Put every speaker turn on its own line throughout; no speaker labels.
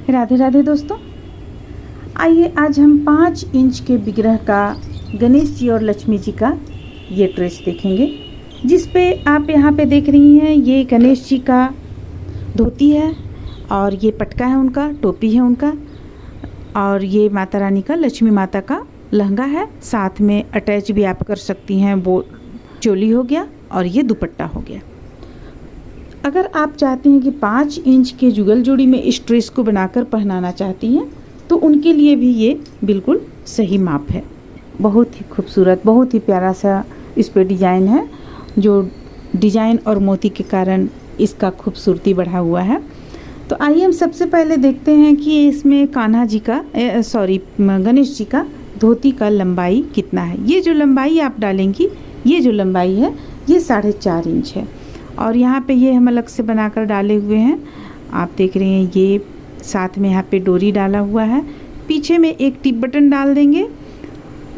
राधे राधे दोस्तों, आइए आज हम 5 इंच के विग्रह का गणेश जी और लक्ष्मी जी का ये ट्रेस देखेंगे, जिस पे आप यहाँ पे देख रही हैं ये गणेश जी का धोती है और ये पटका है उनका, टोपी है उनका, और ये माता रानी का, लक्ष्मी माता का लहंगा है। साथ में अटैच भी आप कर सकती हैं, वो चोली हो गया और ये दुपट्टा हो गया। अगर आप चाहते हैं कि 5 इंच के जुगल जोड़ी में इस ड्रेस को बनाकर पहनाना चाहती हैं तो उनके लिए भी ये बिल्कुल सही माप है। बहुत ही खूबसूरत, बहुत ही प्यारा सा इस पे डिज़ाइन है, जो डिज़ाइन और मोती के कारण इसका खूबसूरती बढ़ा हुआ है। तो आइए हम सबसे पहले देखते हैं कि इसमें कान्हा जी का गणेश जी का धोती का लंबाई कितना है। ये जो लंबाई आप डालेंगी, ये जो लंबाई है ये 4.5 इंच है और यहाँ पे ये हम अलग से बनाकर डाले हुए हैं। आप देख रहे हैं ये साथ में यहाँ पे डोरी डाला हुआ है, पीछे में एक टिप बटन डाल देंगे।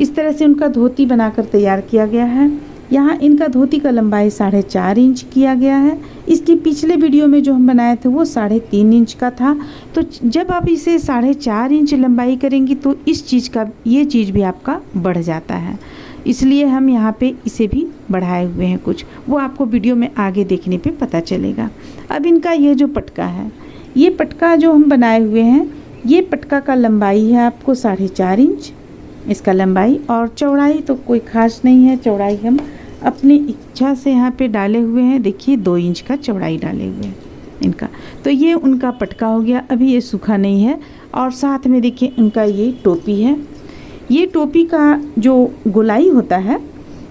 इस तरह से उनका धोती बनाकर तैयार किया गया है। यहाँ इनका धोती का लंबाई 4.5 इंच किया गया है। इसके पिछले वीडियो में जो हम बनाए थे वो 3.5 इंच का था। तो जब आप इसे 4.5 इंच लंबाई करेंगी तो इस चीज़ का, ये चीज़ भी आपका बढ़ जाता है, इसलिए हम यहाँ पे इसे भी बढ़ाए हुए हैं कुछ, वो आपको वीडियो में आगे देखने पे पता चलेगा। अब इनका ये जो पटका है, ये पटका जो हम बनाए हुए हैं, ये पटका का लंबाई है आपको 4.5 इंच इसका लंबाई, और चौड़ाई तो कोई ख़ास नहीं है। चौड़ाई हम अपनी इच्छा से यहाँ पे डाले हुए हैं। देखिए 2 इंच का चौड़ाई डाले हुए हैं इनका। तो ये उनका पटका हो गया, अभी ये सूखा नहीं है। और साथ में देखिए उनका ये टोपी है। ये टोपी का जो गोलाई होता है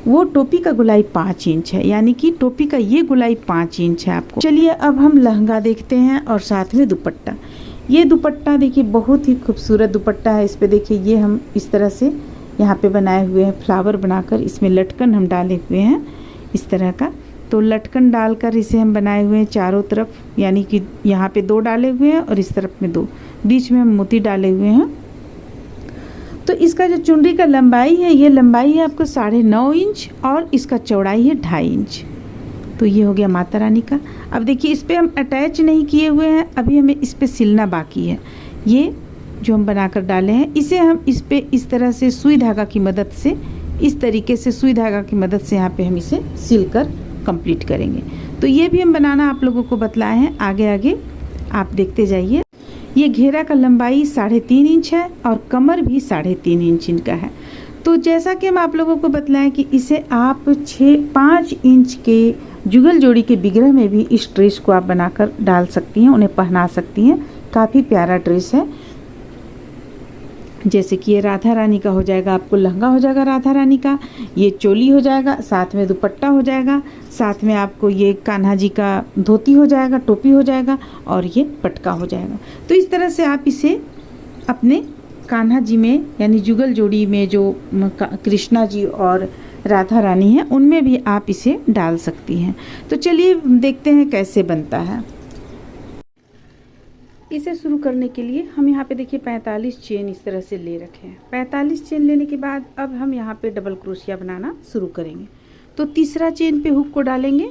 वो टोपी का गोलाई 5 इंच है, यानी कि टोपी का ये गोलाई 5 इंच है आपको। चलिए अब हम लहंगा देखते हैं और साथ में दुपट्टा। ये दुपट्टा देखिए बहुत ही खूबसूरत दुपट्टा है। इस पे देखिए ये हम इस तरह से यहाँ पे बनाए हुए हैं, फ्लावर बनाकर इसमें लटकन हम डाले हुए हैं इस तरह का। तो लटकन डालकर इसे हम बनाए हुए हैं चारों तरफ, यानी कि यहाँ पे 2 डाले हुए हैं और इस तरफ में 2, बीच में हम मोती डाले हुए हैं। तो इसका जो चुनरी का लंबाई है, ये लंबाई है आपको 9.5 इंच और इसका चौड़ाई है 2.5 इंच। तो ये हो गया माता रानी का। अब देखिए इस पर हम अटैच नहीं किए हुए हैं, अभी हमें इस पर सिलना बाकी है। ये जो हम बनाकर डाले हैं, इसे हम इस पे इस तरह से सुई धागा की मदद से, इस तरीके से सुई धागा की मदद से यहाँ पे हम इसे सिलकर कंप्लीट करेंगे। तो ये भी हम बनाना आप लोगों को बतलाए हैं, आगे आगे आप देखते जाइए। ये घेरा का लंबाई 3.5 इंच है और कमर भी 3.5 इंच इनका है। तो जैसा कि हम आप लोगों को बतलाएं कि इसे आप 5 इंच के जुगल जोड़ी के विग्रह में भी इस ड्रेस को आप बनाकर डाल सकती हैं, उन्हें पहना सकती हैं। काफ़ी प्यारा ड्रेस है। जैसे कि ये राधा रानी का हो जाएगा, आपको लहंगा हो जाएगा राधा रानी का, ये चोली हो जाएगा, साथ में दुपट्टा हो जाएगा, साथ में आपको ये कान्हा जी का धोती हो जाएगा, टोपी हो जाएगा और ये पटका हो जाएगा। तो इस तरह से आप इसे अपने कान्हा जी में, यानी जुगल जोड़ी में जो कृष्णा जी और राधा रानी हैं, उनमें भी आप इसे डाल सकती हैं। तो चलिए देखते हैं कैसे बनता है। इसे शुरू करने के लिए हम यहाँ पे देखिए 45 चेन इस तरह से ले रखे हैं। 45 चेन लेने के बाद अब हम यहाँ पे डबल क्रोशिया बनाना शुरू करेंगे। तो तीसरा चेन पे हुक को डालेंगे,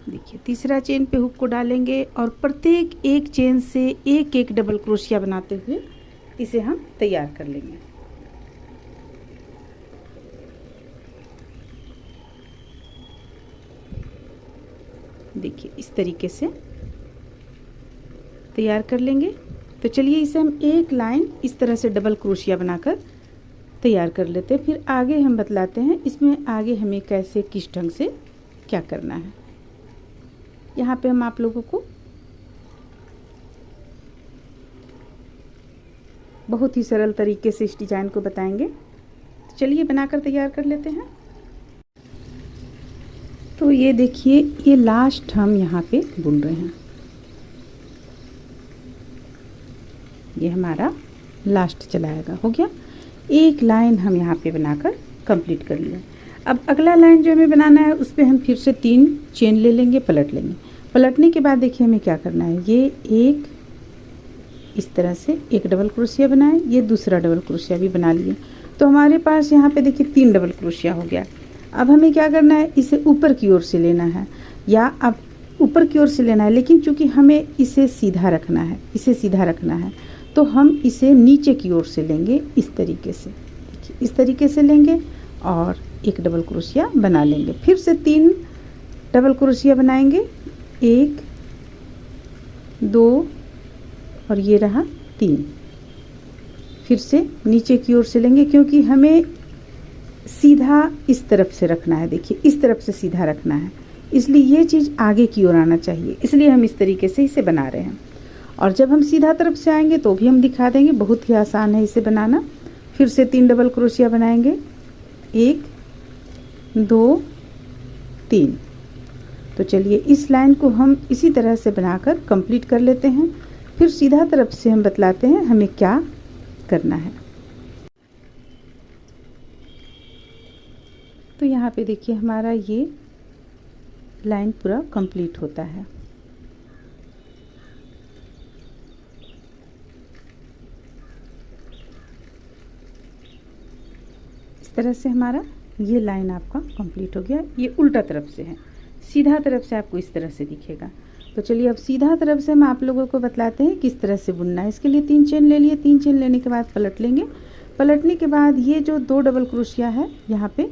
देखिए तीसरा चेन पे हुक को डालेंगे और प्रत्येक एक चेन से एक एक डबल क्रोशिया बनाते हुए इसे हम तैयार कर लेंगे। देखिए इस तरीके से तैयार कर लेंगे। तो चलिए इसे हम एक लाइन इस तरह से डबल क्रोशिया बनाकर तैयार कर लेते हैं, फिर आगे हम बतलाते हैं इसमें आगे हमें कैसे, किस ढंग से क्या करना है। यहाँ पे हम आप लोगों को बहुत ही सरल तरीके से इस डिज़ाइन को बताएंगे। चलिए बनाकर तैयार कर लेते हैं। तो ये देखिए ये लास्ट हम यहाँ पे बुन रहे हैं, ये हमारा लास्ट चलाएगा, हो गया। एक लाइन हम यहाँ पे बनाकर कंप्लीट कर लिया। अब अगला लाइन जो हमें बनाना है उस पर हम फिर से 3 चेन ले लेंगे, पलट लेंगे। पलटने के बाद देखिए हमें क्या करना है, ये एक इस तरह से एक डबल क्रोशिया बनाए, ये दूसरा डबल क्रोशिया भी बना लिए। तो हमारे पास यहाँ पे देखिए 3 डबल क्रोशिया हो गया। अब हमें क्या करना है, इसे ऊपर की ओर से लेना है, या अब ऊपर की ओर से लेना है, लेकिन चूंकि हमें इसे सीधा रखना है, इसे सीधा रखना है, तो हम इसे नीचे की ओर से लेंगे इस तरीके से। देखिए इस तरीके से लेंगे और एक डबल क्रोशिया बना लेंगे। फिर से 3 डबल क्रोशिया बनाएंगे, 1 2 और ये रहा 3। फिर से नीचे की ओर से लेंगे, क्योंकि हमें सीधा इस तरफ से रखना है। देखिए इस तरफ से सीधा रखना है, इसलिए ये चीज़ आगे की ओर आना चाहिए, इसलिए हम इस तरीके से इसे बना रहे हैं। और जब हम सीधा तरफ से आएंगे तो भी हम दिखा देंगे, बहुत ही आसान है इसे बनाना। फिर से 3 डबल क्रोशिया बनाएंगे, 1 2 3। तो चलिए इस लाइन को हम इसी तरह से बनाकर कंप्लीट कर लेते हैं। फिर सीधा तरफ से हम बतलाते हैं हमें क्या करना है। तो यहाँ पे देखिए हमारा ये लाइन पूरा कंप्लीट होता है। इस तरह से हमारा ये लाइन आपका कंप्लीट हो गया। ये उल्टा तरफ से है, सीधा तरफ से आपको इस तरह से दिखेगा। तो चलिए अब सीधा तरफ से हम आप लोगों को बतलाते हैं किस तरह से बुनना है। इसके लिए 3 चेन ले लिए, 3 चेन लेने के बाद पलट लेंगे। पलटने के बाद ये जो 2 डबल क्रोशिया है यहाँ पे,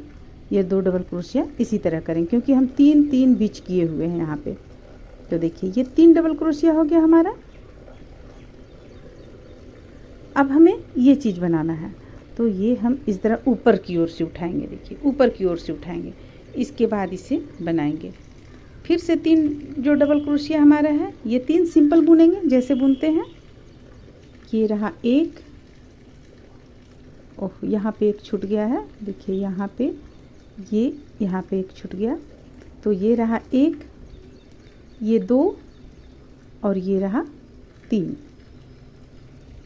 ये 2 डबल क्रोशिया इसी तरह करें, क्योंकि हम 3 बीच किए हुए हैं यहाँ पे। तो देखिए ये 3 डबल क्रोशिया हो गया हमारा। अब हमें ये चीज़ बनाना है, तो ये हम इस तरह ऊपर की ओर से उठाएंगे। देखिए ऊपर की ओर से उठाएंगे, इसके बाद इसे बनाएंगे। फिर से 3 जो डबल क्रोशिया हमारा है, ये 3 सिंपल बुनेंगे जैसे बुनते हैं। ये रहा 1, ओह यहाँ पे एक छूट गया है, देखिए यहाँ पे एक छूट गया। तो ये रहा 1, ये 2 और ये रहा 3।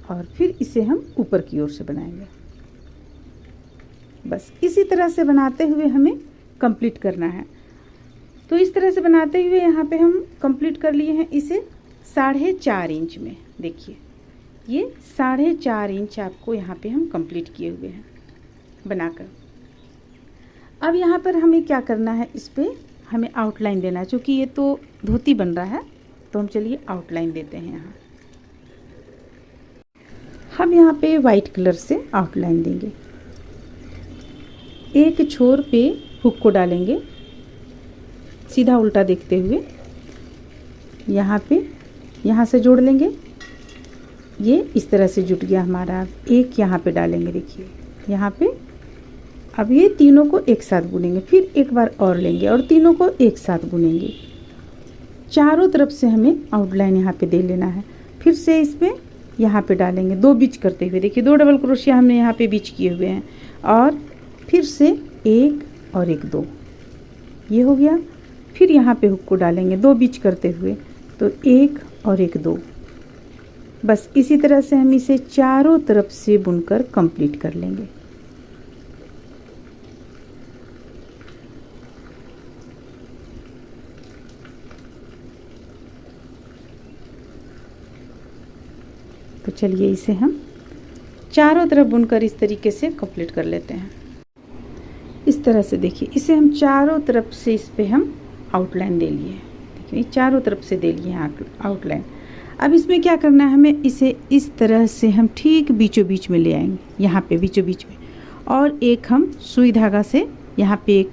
और फिर इसे हम ऊपर की ओर से बनाएंगे। बस इसी तरह से बनाते हुए हमें कंप्लीट करना है। तो इस तरह से बनाते हुए यहाँ पे हम कंप्लीट कर लिए हैं इसे 4.5 इंच में। देखिए ये 4.5 इंच आपको यहाँ पे हम कंप्लीट किए हुए हैं बनाकर। अब यहाँ पर हमें क्या करना है, इस पर हमें आउटलाइन देना है। चूँकि ये तो धोती बन रहा है, तो हम चलिए आउटलाइन देते हैं। यहाँ हम यहाँ पे वाइट कलर से आउटलाइन देंगे। एक छोर पे हुक को डालेंगे सीधा उल्टा देखते हुए, यहाँ से जोड़ लेंगे। ये इस तरह से जुट गया हमारा। एक यहाँ पे डालेंगे, देखिए यहाँ पे। अब ये तीनों को एक साथ बुनेंगे, फिर एक बार और लेंगे और तीनों को एक साथ बुनेंगे। चारों तरफ से हमें आउटलाइन यहाँ पे दे लेना है। फिर से इसमें यहाँ पे डालेंगे 2 बीच करते हुए। देखिए 2 डबल क्रोशिया हमने यहाँ पे बीच किए हुए हैं। और फिर से 1 और 1 2, ये हो गया। फिर यहाँ पे हुक को डालेंगे 2 बीच करते हुए, तो 1 और 1 2। बस इसी तरह से हम इसे चारों तरफ से बुनकर कंप्लीट कर लेंगे। तो चलिए इसे हम चारों तरफ बुनकर इस तरीके से कंप्लीट कर लेते हैं। इस तरह से देखिए इसे हम चारों तरफ से इस पे हम आउटलाइन दे लिए। देखिए चारों तरफ से दे लिए आउटलाइन। अब इसमें क्या करना है, हमें इसे इस तरह से हम ठीक बीचों बीच में ले आएंगे, यहाँ पे बीचों बीच में। और एक हम सुई धागा से यहाँ पे एक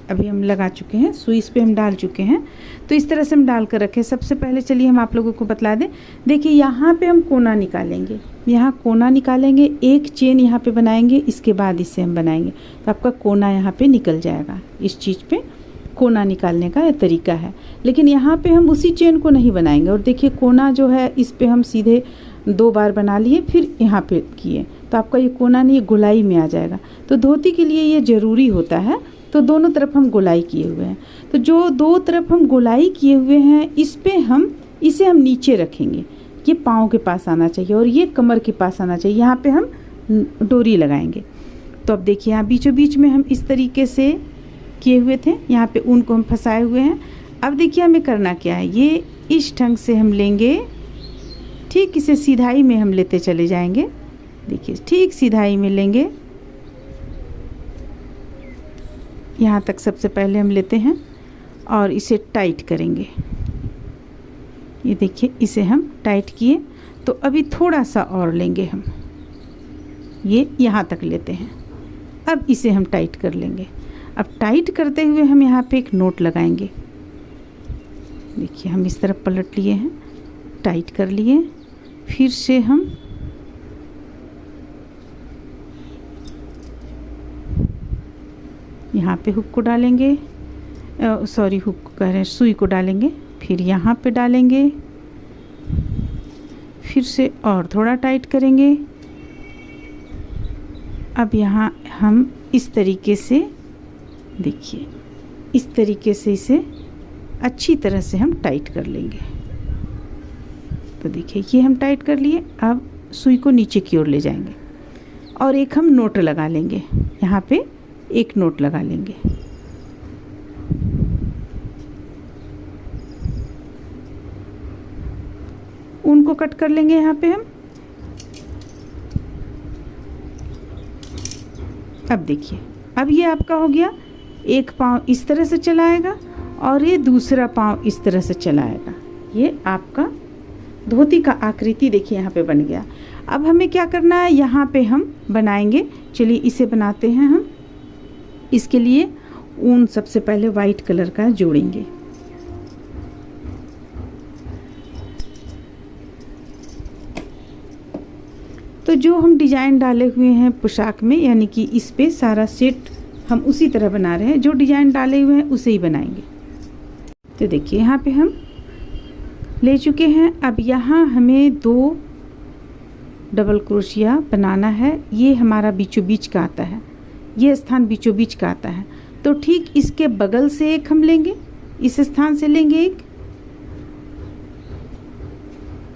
अभी हम लगा चुके हैं, सुई इस पे हम डाल चुके हैं। तो इस तरह से हम डाल कर रखें। सबसे पहले चलिए हम आप लोगों को बतला दें। देखिए यहाँ पे हम कोना निकालेंगे, यहाँ कोना निकालेंगे, एक चेन यहाँ पे बनाएंगे, इसके बाद इसे हम बनाएंगे। तो आपका कोना यहाँ पे निकल जाएगा। इस चीज़ पे कोना निकालने का यह तरीका है। लेकिन यहाँ पे हम उसी चेन को नहीं बनाएंगे। और देखिए कोना जो है इस पे हम सीधे 2 बार बना लिए, फिर यहाँ पे किए, तो आपका ये कोना नहीं गोलाई में आ जाएगा। तो धोती के लिए ये ज़रूरी होता है। तो दोनों तरफ हम गोलाई किए हुए हैं। तो जो 2 तरफ हम गोलाई किए हुए हैं, इस पे इसे हम नीचे रखेंगे। ये पाँव के पास आना चाहिए और ये कमर के पास आना चाहिए। यहाँ पे हम डोरी लगाएंगे। तो अब देखिए यहाँ बीचों बीच में हम इस तरीके से किए हुए थे, यहाँ पे ऊन को हम फंसाए हुए हैं। अब देखिए हमें करना क्या है, ये इस ढंग से हम लेंगे, ठीक इसे सीधाई में हम लेते चले जाएंगे। देखिए ठीक सीधाई में लेंगे, यहाँ तक सबसे पहले हम लेते हैं और इसे टाइट करेंगे। ये देखिए, इसे हम टाइट किए। तो अभी थोड़ा सा और लेंगे हम, ये यहाँ तक लेते हैं। अब इसे हम टाइट कर लेंगे। अब टाइट करते हुए हम यहाँ पे एक नोट लगाएंगे। देखिए, हम इस तरफ पलट लिए हैं, टाइट कर लिए। फिर से हम यहाँ पे हुक को डालेंगे, सॉरी हुक को कह रहे हैं, सुई को डालेंगे। फिर यहाँ पे डालेंगे, फिर से और थोड़ा टाइट करेंगे। अब यहाँ हम इस तरीके से, देखिए इस तरीके से इसे अच्छी तरह से हम टाइट कर लेंगे। तो देखिए, ये हम टाइट कर लिए। अब सुई को नीचे की ओर ले जाएंगे और एक हम नोट लगा लेंगे। यहाँ पे एक नोट लगा लेंगे। ऊन को कट कर लेंगे यहाँ पे हम। अब देखिए, अब ये आपका हो गया। एक पाँव इस तरह से चलाएगा और ये दूसरा पाँव इस तरह से चलाएगा। ये आपका धोती का आकृति देखिए यहाँ पे बन गया। अब हमें क्या करना है, यहाँ पे हम बनाएंगे। चलिए इसे बनाते हैं हम। इसके लिए ऊन सबसे पहले वाइट कलर का जोड़ेंगे। तो जो हम डिजाइन डाले हुए हैं पोशाक में, यानी कि इस पे सारा सेट हम उसी तरह बना रहे हैं। जो डिजाइन डाले हुए हैं उसे ही बनाएंगे। तो देखिए, यहाँ पे हम ले चुके हैं। अब यहाँ हमें 2 डबल क्रोशिया बनाना है। ये हमारा बीचों बीच का आता है, ये स्थान बीचों बीच का आता है। तो ठीक इसके बगल से एक हम लेंगे, इस स्थान से लेंगे एक।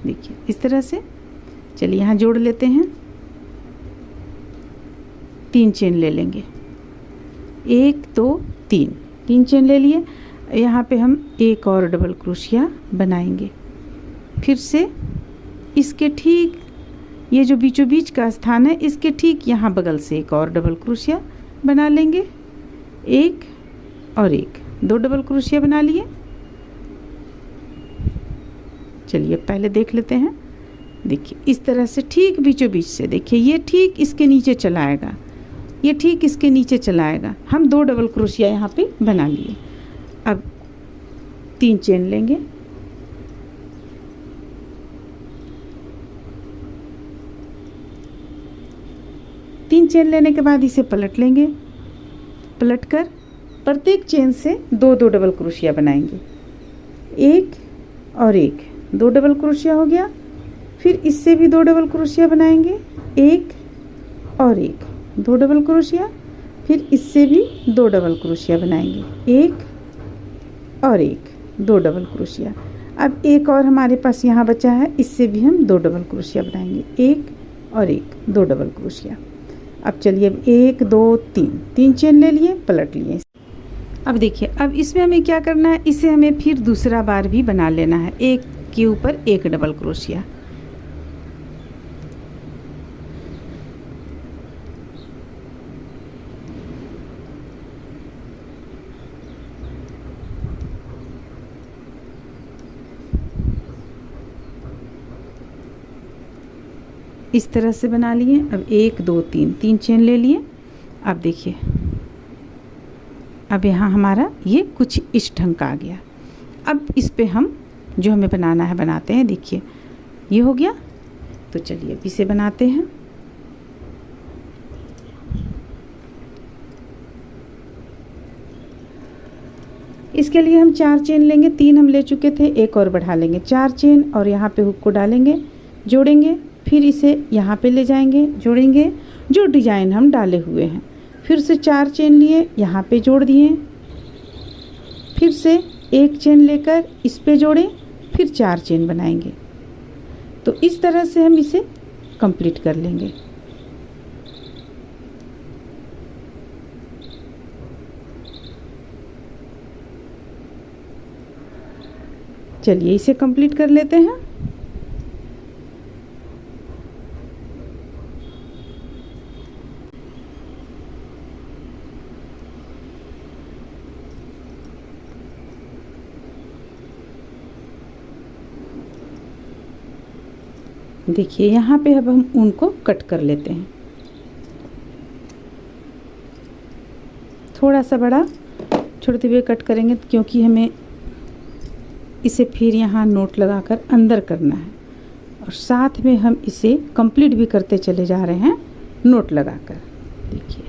देखिए इस तरह से। चलिए यहाँ जोड़ लेते हैं। 3 चेन ले लेंगे, 1 2 3, 3 चेन ले लिए। यहाँ पे हम एक और डबल क्रोशिया बनाएंगे। फिर से इसके ठीक, ये जो बीचों बीच का स्थान है, इसके ठीक यहाँ बगल से एक और डबल क्रोशिया बना लेंगे। 1 और 1, 2 डबल क्रोशिया बना लिए। चलिए पहले देख लेते हैं। देखिए इस तरह से ठीक बीचों बीच से, देखिए ये ठीक इसके नीचे चलाएगा, ये ठीक इसके नीचे चलाएगा। हम 2 डबल क्रोशिया यहाँ पे बना लिए। अब 3 चेन लेंगे, तीन चेन लेने के बाद इसे पलट लेंगे। पलट कर प्रत्येक चेन से 2-2 डबल क्रोशिया बनाएंगे। 1 और 1, 2 डबल क्रोशिया हो गया। फिर इससे भी 2 डबल क्रोशिया बनाएंगे, 1 और 1, 2 डबल क्रोशिया। फिर इससे भी 2 डबल क्रोशिया बनाएंगे, 1 और 1, 2 डबल क्रोशिया। अब एक और हमारे पास यहाँ बचा है, इससे भी हम 2 डबल क्रोशिया बनाएंगे, 1 और 1, 2 डबल क्रोशिया। अब चलिए, अब 1 2 3, 3 चेन ले लिए, पलट लिए। अब देखिए, अब इसमें हमें क्या करना है, इसे हमें फिर दूसरा बार भी बना लेना है। एक के ऊपर एक डबल क्रोशिया। इस तरह से बना लिए। अब 1 2 3, 3 चेन ले लिए। अब देखिए, अब यहाँ हमारा ये कुछ इस ढंग का आ गया। अब इस पे हम जो हमें बनाना है बनाते हैं। देखिए ये हो गया। तो चलिए अब इसे बनाते हैं। इसके लिए हम 4 चेन लेंगे, 3 हम ले चुके थे, एक और बढ़ा लेंगे। 4 चेन और यहाँ पे हुक को डालेंगे, जोड़ेंगे। फिर इसे यहाँ पे ले जाएंगे, जोड़ेंगे जो डिजाइन हम डाले हुए हैं। फिर से 4 चेन लिए, यहाँ पे जोड़ दिए। फिर से 1 चेन लेकर इस पे जोड़ें, फिर 4 चेन बनाएंगे। तो इस तरह से हम इसे कंप्लीट कर लेंगे। चलिए इसे कंप्लीट कर लेते हैं। देखिए यहाँ पे अब हम ऊन को कट कर लेते हैं, थोड़ा सा बड़ा छोड़ते हुए कट करेंगे क्योंकि हमें इसे फिर यहाँ नोट लगाकर अंदर करना है और साथ में हम इसे कंप्लीट भी करते चले जा रहे हैं नोट लगाकर। देखिए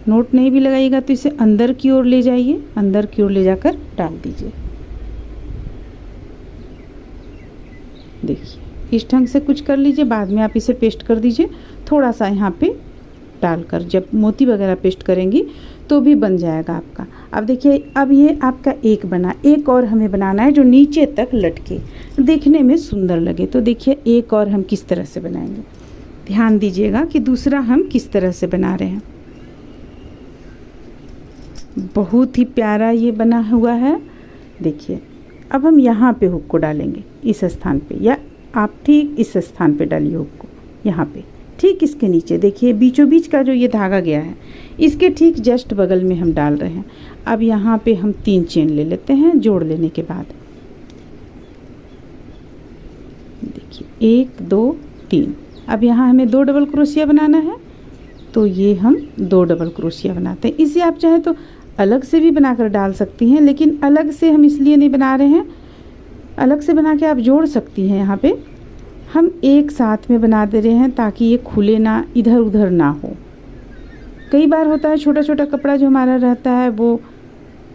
नोट नहीं भी लगाइएगा तो इसे अंदर की ओर ले जाइए, अंदर की ओर ले जाकर डाल दीजिए। देखिए इस ढंग से कुछ कर लीजिए, बाद में आप इसे पेस्ट कर दीजिए थोड़ा सा यहाँ पे डालकर, जब मोती वगैरह पेस्ट करेंगी तो भी बन जाएगा आपका। अब देखिए अब ये आपका एक बना, एक और हमें बनाना है जो नीचे तक लटके देखने में सुंदर लगे। तो देखिए एक और हम किस तरह से बनाएंगे, ध्यान दीजिएगा कि दूसरा हम किस तरह से बना रहे हैं। बहुत ही प्यारा ये बना हुआ है। देखिए अब हम यहाँ पे हुक को डालेंगे इस स्थान पे, या आप ठीक इस स्थान पे डालिए हुक को, यहाँ पे ठीक इसके नीचे। देखिए बीचों बीच का जो ये धागा गया है इसके ठीक जस्ट बगल में हम डाल रहे हैं। अब यहाँ पे हम 3 चेन ले लेते हैं जोड़ लेने के बाद। देखिए 1 2 3। अब यहाँ हमें 2 डबल क्रोशिया बनाना है तो ये हम 2 डबल क्रोशिया बनाते हैं। इसे आप चाहे तो अलग से भी बनाकर डाल सकती हैं, लेकिन अलग से हम इसलिए नहीं बना रहे हैं, अलग से बना के आप जोड़ सकती हैं। यहाँ पे हम एक साथ में बना दे रहे हैं ताकि ये खुले ना, इधर उधर ना हो। कई बार होता है छोटा छोटा कपड़ा जो हमारा रहता है वो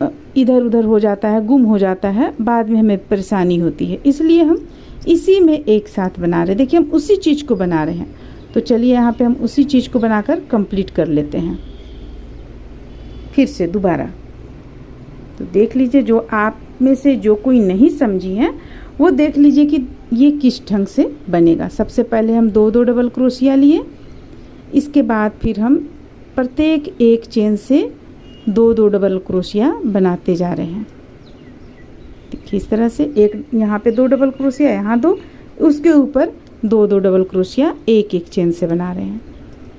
इधर उधर हो जाता है, गुम हो जाता है, बाद में हमें परेशानी होती है, इसलिए हम इसी में एक साथ बना रहे हैं। देखिए हम उसी चीज़ को बना रहे हैं, तो चलिए यहाँ पे हम उसी चीज़ को बनाकर कंप्लीट कर लेते हैं फिर से दोबारा। तो देख लीजिए, जो आप में से जो कोई नहीं समझी हैं वो देख लीजिए कि ये किस ढंग से बनेगा। सबसे पहले हम 2 डबल क्रोशिया लिए, इसके बाद फिर हम प्रत्येक एक चेन से 2 डबल क्रोशिया बनाते जा रहे हैं। देखिए इस तरह से, एक यहाँ पे 2 डबल क्रोशिया, यहाँ 2, उसके ऊपर 2 डबल क्रोशिया एक एक चेन से बना रहे हैं।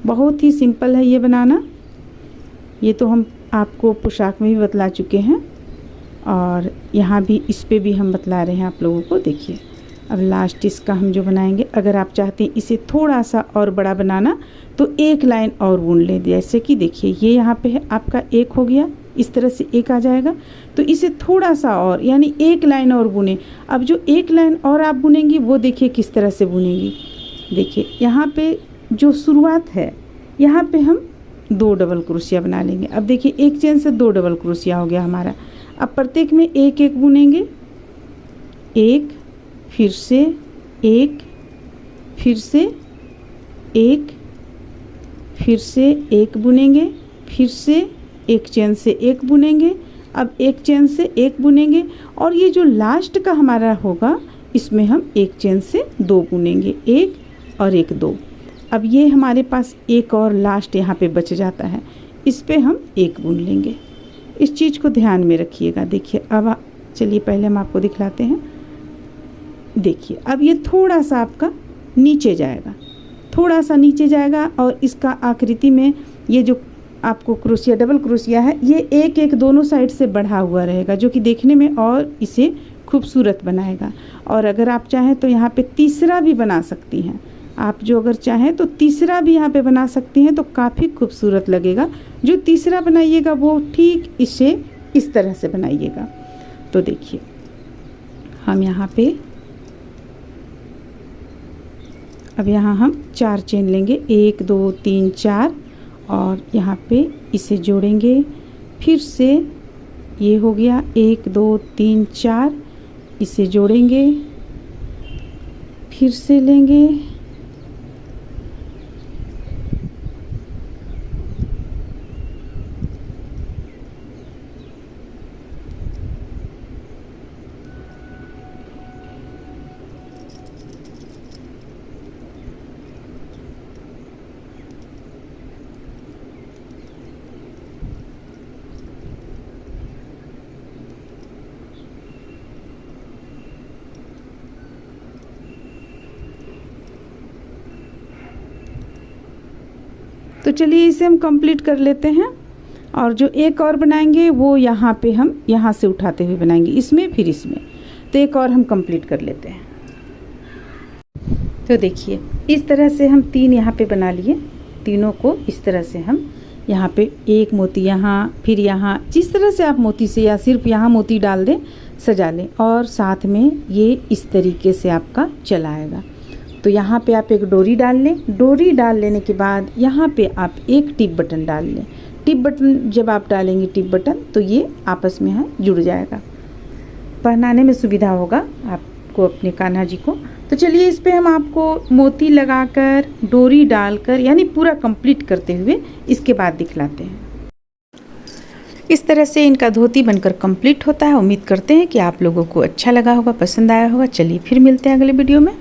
बहुत ही सिंपल है ये बनाना। ये तो हम आपको पोशाक में भी बतला चुके हैं और यहाँ भी इस पे भी हम बतला रहे हैं आप लोगों को। देखिए अब लास्ट इसका हम जो बनाएंगे, अगर आप चाहते हैं इसे थोड़ा सा और बड़ा बनाना तो एक लाइन और बुन लें। जैसे कि देखिए ये यहाँ पे है आपका एक हो गया, इस तरह से एक आ जाएगा, तो इसे थोड़ा सा और यानी एक लाइन और बुने। अब जो एक लाइन और आप बुनेंगी वो देखिए किस तरह से बुनेंगी। देखिए यहाँ पे जो शुरुआत है यहाँ पे हम 2 डबल क्रोशिया बना लेंगे। अब देखिए एक चेन से 2 डबल क्रोशिया हो गया हमारा। अब प्रत्येक में एक एक बुनेंगे, एक, फिर से एक, फिर से एक, फिर से एक बुनेंगे, फिर से एक चेन से एक बुनेंगे, अब एक चेन से एक बुनेंगे, और ये जो लास्ट का हमारा होगा इसमें हम एक चेन से 2 बुनेंगे, एक और एक 2। अब ये हमारे पास एक और लास्ट यहाँ पे बच जाता है, इस पे हम एक बुन लेंगे। इस चीज़ को ध्यान में रखिएगा। देखिए अब चलिए पहले हम आपको दिखलाते हैं। देखिए अब ये थोड़ा सा आपका नीचे जाएगा, थोड़ा सा नीचे जाएगा, और इसका आकृति में ये जो आपको क्रोशिया, डबल क्रोशिया है, ये एक एक दोनों साइड से बढ़ा हुआ रहेगा, जो कि देखने में और इसे खूबसूरत बनाएगा। और अगर आप चाहें तो यहाँ पे तीसरा भी बना सकती हैं आप, जो अगर चाहें तो तीसरा भी यहाँ पे बना सकती हैं तो काफ़ी खूबसूरत लगेगा। जो तीसरा बनाइएगा वो ठीक इसे इस तरह से बनाइएगा। तो देखिए हम यहाँ पे अब यहाँ हम 4 चेन लेंगे, 1 2 3 4, और यहाँ पे इसे जोड़ेंगे। फिर से ये हो गया 1 2 3 4, इसे जोड़ेंगे, फिर से लेंगे, तो चलिए इसे हम कंप्लीट कर लेते हैं। और जो एक और बनाएंगे वो यहाँ पे हम यहाँ से उठाते हुए बनाएंगे, इसमें फिर इसमें। तो एक और हम कंप्लीट कर लेते हैं। तो देखिए इस तरह से हम 3 यहाँ पे बना लिए। तीनों को इस तरह से हम यहाँ पे एक मोती यहाँ, फिर यहाँ, जिस तरह से आप मोती से या सिर्फ यहाँ मोती डाल दें, सजा लें। और साथ में ये इस तरीके से आपका चला आएगा। तो यहाँ पे आप एक डोरी डाल लें। डोरी डाल लेने के बाद यहाँ पे आप एक टिप बटन डाल लें। टिप बटन जब आप डालेंगे टिप बटन, तो ये आपस में यहाँ जुड़ जाएगा। पहनाने में सुविधा होगा आपको अपने कान्हा जी को। तो चलिए इस पे हम आपको मोती लगाकर, डोरी डालकर, यानी पूरा कंप्लीट करते हुए इसके बाद दिखलाते हैं। इस तरह से इनका धोती बनकर कंप्लीट होता है। उम्मीद करते हैं कि आप लोगों को अच्छा लगा होगा, पसंद आया होगा। चलिए फिर मिलते हैं अगले वीडियो में।